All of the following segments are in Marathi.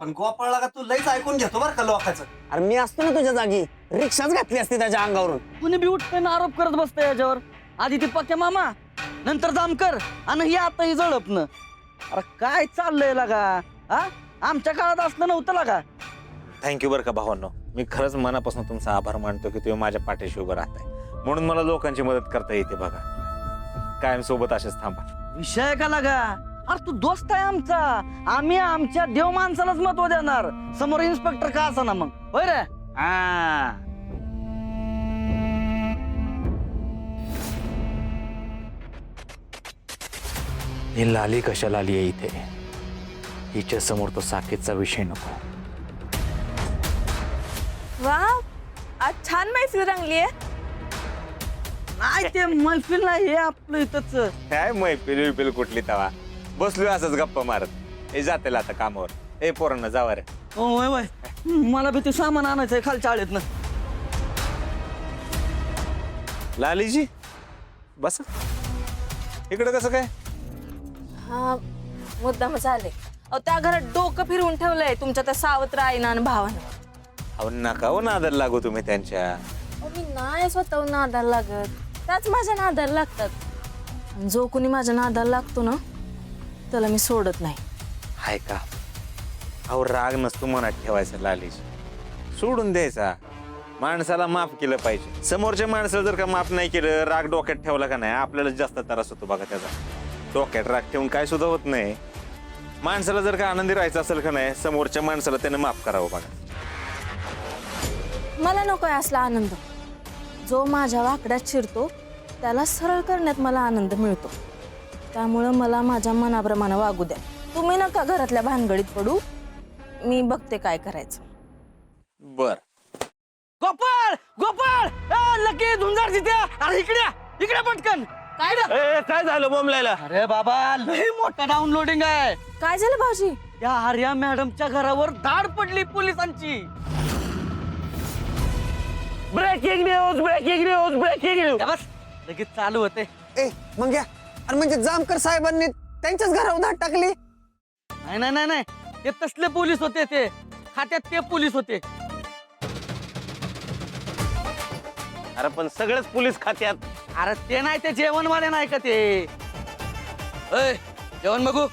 पण गोपाळला का तू लईच ऐकून घेतो बरं का लोकांचं. अरे मी असतो ना तुझ्या जागी, रिक्षाच घातली असती त्याच्या अंगावरून. कुणी बी उठतंय ना आरोप करत बसतंय याच्यावर. आधी ते पक्या मामा, नंतर जामकर आणि हे आता ही जळपणं. अरे काय चाललंय लागा? हा, आमच्या काळात असलं नव्हतं लागा. थँक्यू बरं का भावांनो. मी खरंच मनापासून तुमचा आभार मानतो की तुम्ही माझ्या पाठीशी उभं राहताय, म्हणून मला लोकांची मदत करता येते. बघा, कायम सोबत असेच थांबा. विषय का लागा? अरे तू दोस्त आहे आमचा. आम्ही आमच्या देव माणसालाच महत्व देणार, समोर इन्स्पेक्टर का असा ना मग. होय रे? हा. ही लाली कशाला आली आहे इथे? हिच्या समोर तो साकेतचा विषय नको. वा, आज छान मैफिल रंगली आहे. नाही ते मैफिल नाही, हे आपलं इथंच. काय मैफिल विपिल कुठली तवा? बसलोय असंच गप्पा मारत. हे जाते आता कामावर. ए पोरांना जावा रे. होय होय, मला बी ते सामान आणायचंय खालच्या आळीत ना. लालीजी बस इकडे. कसं काय? हा, मुद्दामच आले. अहो, त्या घरात डोकं फिरवून ठेवलंय तुमच्या त्या सावत्र आईनं आणि भावानं. अहो नका हो नादाला लागू तुम्ही त्यांच्या. अहो, मी नाही स्वतःहून नादाला लागत, त्याच माझ्या नादाला लागतात. आणि जो कोणी माझ्या नादाला लागतो ना, त्याला मी सोडत नाही. हाय का? अहो राग नसतो मनात ठेवायचा लालीजी, सोडून द्यायचा. माणसाला माफ केलं पाहिजे. समोरच्या माणसाला जर का माफ नाही केलं, राग डोक्यात ठेवला का नाही, आपल्याला जास्त त्रास होतो बघा त्याचा. डोक्यात राग ठेवून काय सुद्धा होत नाही. माणसाला जर का आनंदी राहायचं असेल का नाही, समोरच्या माणसाला त्याने माफ करावं बघा. मला नकोय असला आनंद. जो माझ्या वाकड्यात शिरतो त्याला सरळ करण्यात मला आनंद मिळतो. त्यामुळं मला माझ्या मनाप्रमाणे वागू द्या. तुम्ही नका घरातल्या भानगडीत पडू. मी बघते काय करायचं. बर. गोपाळ गोपाळ, लकी झुंजार तिथे. अरे इकडे इकडे पटकन. काय रे? काय झालं बोंबलायला? अरे बाबा, लय मोठा डाउनलोडिंग आहे. काय झालं भाऊजी? त्या आर्या मॅडमच्या घरावर धाड पडली पोलिसांची. Breaking news, breaking news, breaking news. बस लगेच चालू होते. ए मग या. अरे म्हणजे जामकर साहेबांनी त्यांच्याच घरावर धाड टाकली? नाही नाही नाही नाही, ते तसले पोलीस होते. ते खात्यात ते पोलीस होते. अरे पण सगळेच पोलीस खात्यात. अरे ते नाही, ते जेवणवाले नाही का ते. ओय, जेवण बघू.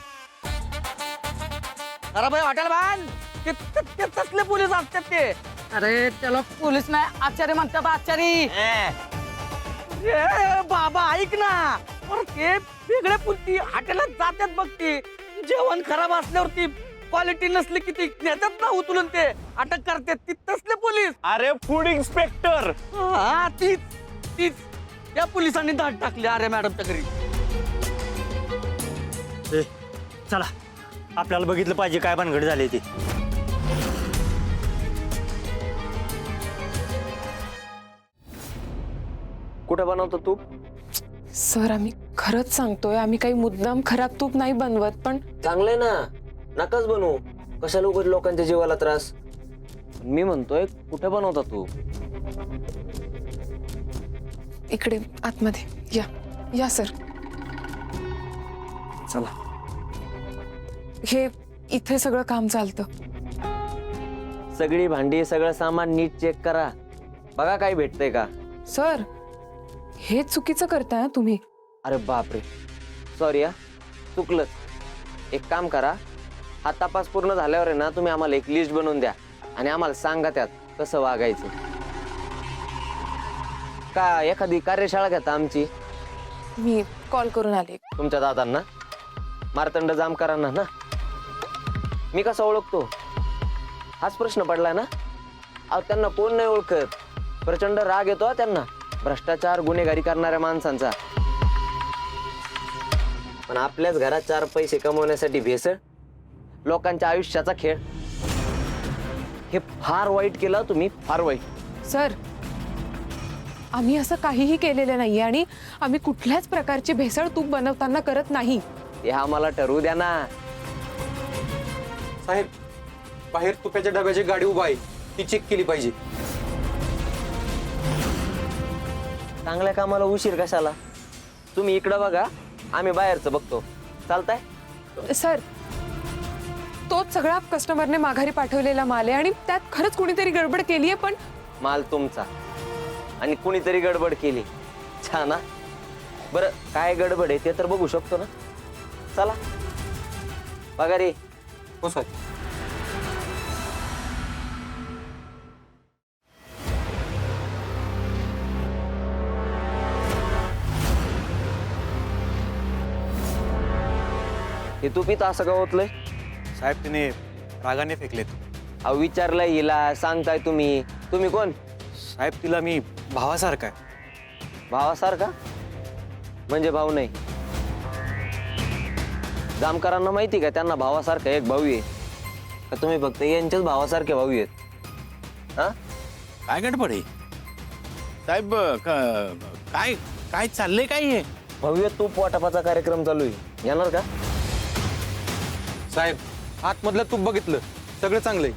अरे भाई हॉटेल बांध. ते तसले पोलीस असतात ते. अरे त्याला पोलीस नाही, आचार्य म्हणतात. आचारी. बाबा ऐक ना. अरे ते वेगळे पुलती हॉटेलात जातात बघ. ती जेवण खराब असल्यावर ती क्वालिटी नसली की ती नेतात ना उचलून, ते अटक करतात. ती तसले पोलीस. अरे फूड इन्स्पेक्टर. हा, तीच तीच. त्या पोलिसांनी धाड टाकली अरे मॅडमच्या घरी. चला, आपल्याला बघितलं पाहिजे काय भानगड झाली ती. कुठे बनवतो तू? सर, आम्ही खरंच सांगतोय, आम्ही काही मुद्दाम खराब तूप नाही बनवत. पण चांगलंय ना, नकाच बनवू. कशाला उगाच लोकांच्या जीवाला त्रास. मी म्हणतोय कुठे बनवता तू? इकडे आतमध्ये या. या सर. चला. हे इथे सगळं काम चालतं. सगळी भांडी, सगळं सामान नीट चेक करा. बघा काय भेटतंय का. सर, हे चुकीचं करताय ना तुम्ही. अरे बापरे, सॉरी हा, चुकलंच. एक काम करा, हा तपास पूर्ण झाल्यावर आहे ना, तुम्ही आम्हाला एक लिस्ट बनवून द्या आणि आम्हाला सांगा त्यात कसं वागायचं. का एखादी कार्यशाळा घेता आमची? मी कॉल करून आले. तुमच्या दादांना, मार्तंड जामकरांना ना? मी कसं ओळखतो? हाच प्रश्न पडलाय ना. अहो त्यांना कोण नाही ओळखत. प्रचंड राग येतो त्यांना भ्रष्टाचार, गुन्हेगारी करणाऱ्या माणसांचा. पण आपल्याच घरात चार पैसे कमवण्यासाठी भेसळ, लोकांच्या आयुष्याचा खेळ. हे फार वाईट केलं तुम्ही, फार वाईट. सर, आम्ही असं काहीही केलेलं नाहीये आणि आम्ही कुठल्याच प्रकारची भेसळ तूप बनवताना करत नाही. ते आम्हाला ठरवू द्या ना. साहेब, बाहेर तुपाच्या डब्याची गाडी उभा आहे, ती चेक केली पाहिजे. चांगल्या कामाला उशीर कशाला? तुम्ही इकडं बघा, आम्ही बाहेरचं बघतो. चालतंय? सर, तोच सगळा कस्टमरने माघारी पाठवलेला माल आहे आणि त्यात खरंच कुणीतरी गडबड केली आहे. पण माल तुमचा आणि कुणीतरी गडबड केली. छान ना. बरं काय गडबड आहे ते तर बघू शकतो ना. चला पगारी. हो साहेब. हे तू पिता असं का होतलंय? साहेब तिने रागाने फेकलेत. अहो विचारलंय हिला, सांगताय तुम्ही. तुम्ही कोण? साहेब तिला मी भावासारखा आहे. भावासारखा म्हणजे भाऊ नाही. जामकरांना माहिती का त्यांना भावासारखा एक भाऊ आहे का? तुम्ही फक्त यांच्याच भावासारखे भाऊ आहेत. हा काय गडबड आहे साहेब? काय काय चाललंय काय हे? भव्य तूप वाटपाचा कार्यक्रम चालू आहे, येणार का? साहेब आतमधलं तूप बघितलं, सगळं चांगलंय.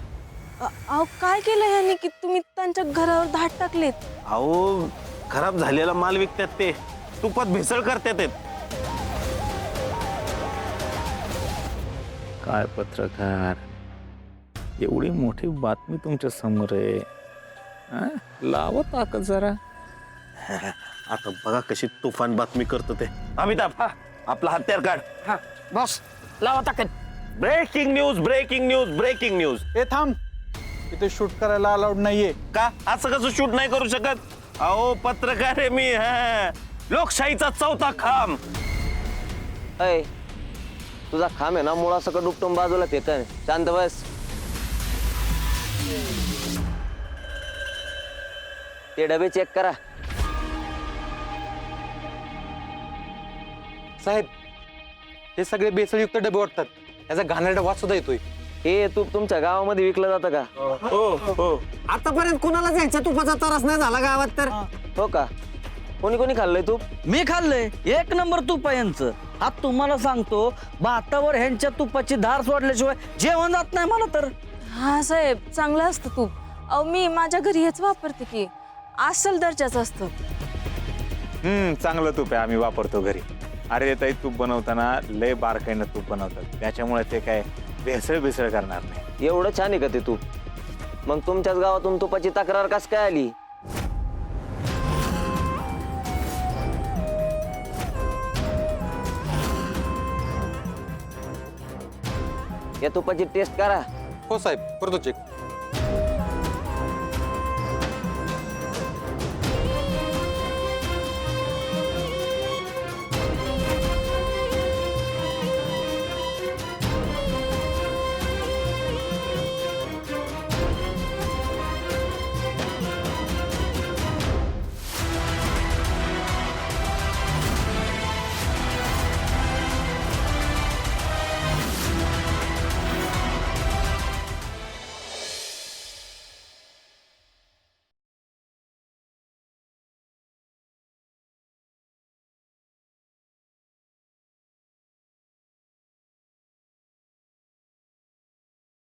अहो काय केलं यांनी की तुम्ही त्यांच्या घरावर धाड टाकलेत? अहो खराब झालेला माल विकतात ते, तुपात भेसळ करतात. काय पत्रकार, एवढी मोठी बातमी तुमच्या समोर आहे, लावत आका जरा. आता बघा कशी तुफान बातमी करतो ते. अमिताभ आपला हत्यार काढ. बॉस लावा ताकद. Breaking news, breaking news, breaking news. ए थांब, इथे शूट करायला अलाउड नाहीये. का असं कसं शूट नाही करू शकत? अहो पत्रकार आहे मी. लोकशाहीचा चौथा खांब. अय तुझा खांब आहे ना मुळासकट उपटून बाजूला फेक. शांत बस. ते डबे चेक करा. साहेब हे सगळे बेसळयुक्त डबे वाटतात, याचा घाणेरडा वास सुद्धा येतोय. हे तूप तुमच्या गावामध्ये विकलं जातं का? हो हो. आतापर्यंत कुणाला जायच्या तुपाचा त्रास नाही झाला गावात तर. हो का? कोणी कोणी खाल्लंय तूप? मी खाल्लंय. एक नंबर तूप आहे यांचं. आता तुम्हाला सांगतो, भातावर ह्यांच्या तुपाची धार सोडल्याशिवाय जेवण जात नाही मला तर. हा साहेब, चांगलं असतं तूप. अहो मी माझ्या घरी हेच वापरते की, अस्सल दर्जाचं असतं. चांगलं तूप आहे, आम्ही वापरतो घरी. अरे ताई तूप बनवताना लय बारकाईनं तूप बनवतात, त्याच्यामुळे ते काय भेसळ करणार नाही. एवढं छान आहे का ते तूप? मग तुमच्याच गावातून तुपाची तक्रार कस काय आली? या तुपाची टेस्ट करा. हो साहेब, करतो चेक.